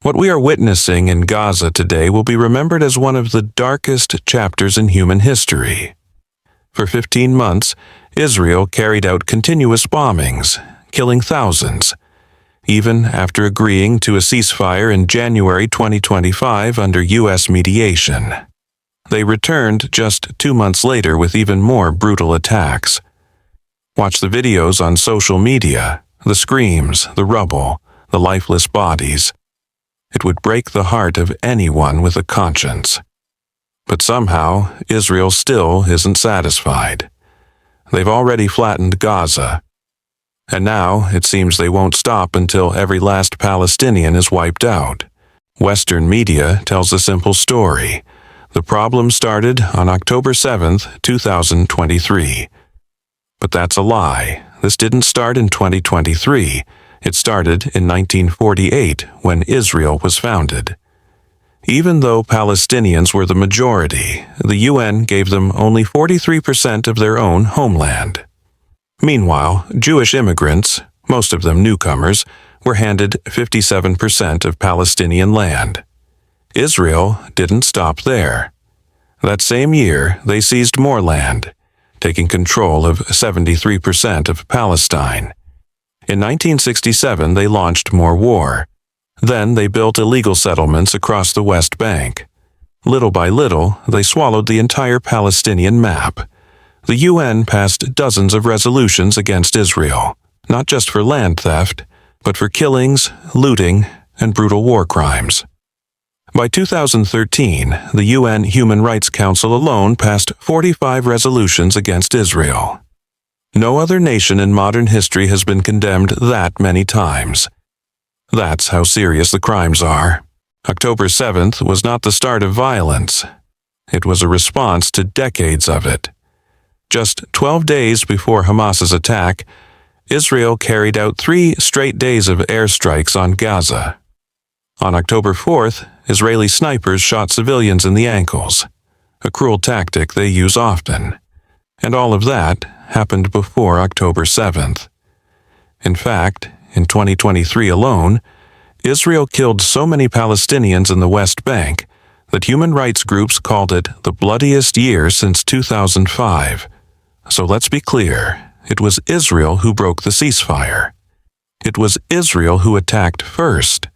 What we are witnessing in Gaza today will be remembered as one of the darkest chapters in human history. For 15 months, Israel carried out continuous bombings, killing thousands, even after agreeing to a ceasefire in January 2025 under U.S. mediation. They returned just 2 months later with even more brutal attacks. Watch the videos on social media, the screams, the rubble, the lifeless bodies. It would break the heart of anyone with a conscience. But somehow, Israel still isn't satisfied. They've already flattened Gaza. And now, it seems they won't stop until every last Palestinian is wiped out. Western media tells a simple story. The problem started on October 7, 2023. But that's a lie. This didn't start in 2023. It started in 1948, when Israel was founded. Even though Palestinians were the majority, the UN gave them only 43% of their own homeland. Meanwhile, Jewish immigrants, most of them newcomers, were handed 57% of Palestinian land. Israel didn't stop there. That same year, they seized more land, taking control of 73% of Palestine. In 1967, they launched more war. Then they built illegal settlements across the West Bank. Little by little, they swallowed the entire Palestinian map. The UN passed dozens of resolutions against Israel, not just for land theft, but for killings, looting, and brutal war crimes. By 2013, the UN Human Rights Council alone passed 45 resolutions against Israel. No other nation in modern history has been condemned that many times. That's how serious the crimes are. October 7th was not the start of violence. It was a response to decades of it. Just 12 days before Hamas's attack, Israel carried out 3 straight days of airstrikes on Gaza. On October 4th, Israeli snipers shot civilians in the ankles, a cruel tactic they use often. And all of that happened before October 7th. In fact, in 2023 alone, Israel killed so many Palestinians in the West Bank that human rights groups called it the bloodiest year since 2005. So let's be clear, it was Israel who broke the ceasefire. It was Israel who attacked first.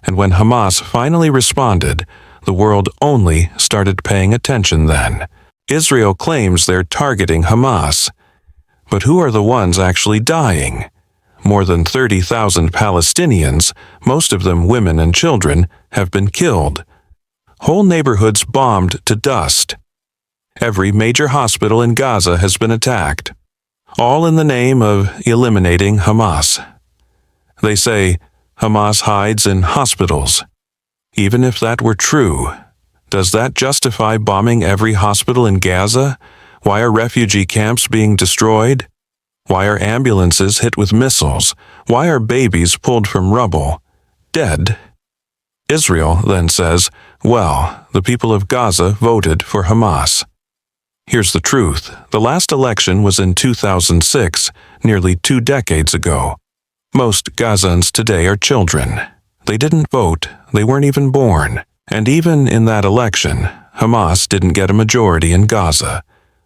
And when Hamas finally responded, the world only started paying attention then. Israel claims they're targeting Hamas. But who are the ones actually dying? More than 30,000 Palestinians, most of them women and children, have been killed. Whole neighborhoods bombed to dust. Every major hospital in Gaza has been attacked, all in the name of eliminating Hamas. They say Hamas hides in hospitals. Even if that were true, does that justify bombing every hospital in Gaza? Why are refugee camps being destroyed? Why are ambulances hit with missiles? Why are babies pulled from rubble, dead? Israel then says, well, the people of Gaza voted for Hamas. Here's the truth. The last election was in 2006, nearly 2 decades ago. Most Gazans today are children. They didn't vote, they weren't even born. And even in that election, Hamas didn't get a majority in Gaza.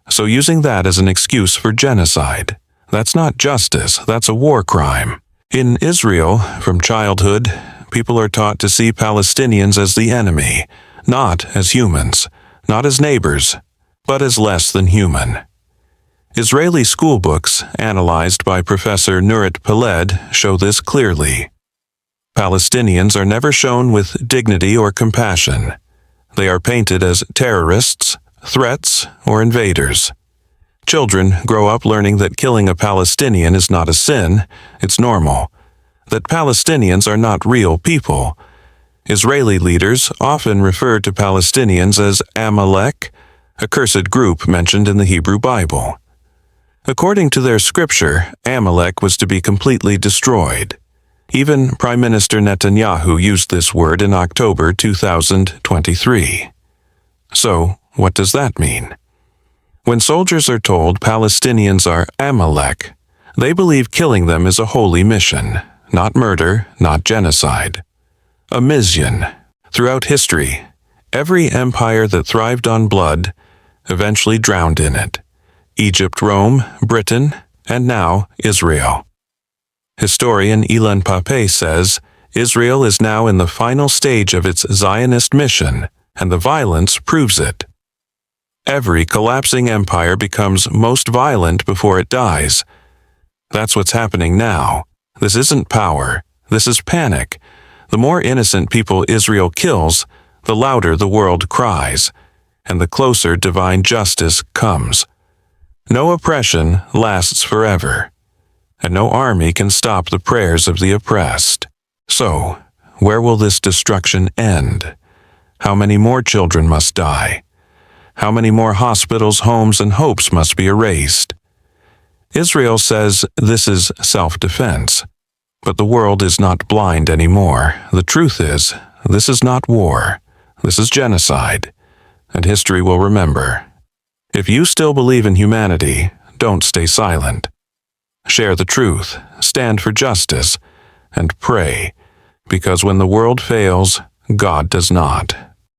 So using that as an excuse for genocide, that's not justice, that's a war crime. In Israel, from childhood, people are taught to see Palestinians as the enemy, not as humans, not as neighbors, but as less than human. Israeli school books, analyzed by Professor Nurit Peled, show this clearly. Palestinians are never shown with dignity or compassion. They are painted as terrorists, threats, or invaders. Children grow up learning that killing a Palestinian is not a sin, it's normal. That Palestinians are not real people. Israeli leaders often refer to Palestinians as Amalek, a cursed group mentioned in the Hebrew Bible. According to their scripture, Amalek was to be completely destroyed. Even Prime Minister Netanyahu used this word in October 2023. So, what does that mean? When soldiers are told Palestinians are Amalek, they believe killing them is a holy mission, not murder, not genocide. a Mysian. Throughout history, every empire that thrived on blood eventually drowned in it. Egypt, Rome, Britain, and now Israel. Historian Ilan Pape says Israel is now in the final stage of its Zionist mission, and the violence proves it. Every collapsing empire becomes most violent before it dies. That's what's happening now. This isn't power. This is panic. The more innocent people Israel kills, the louder the world cries, and the closer divine justice comes. No oppression lasts forever, and no army can stop the prayers of the oppressed. So, where will this destruction end? How many more children must die? How many more hospitals, homes, and hopes must be erased? Israel says this is self-defense. But the world is not blind anymore. The truth is, this is not war. This is genocide. And history will remember. If you still believe in humanity, don't stay silent. Share the truth, stand for justice, and pray, because when the world fails, God does not.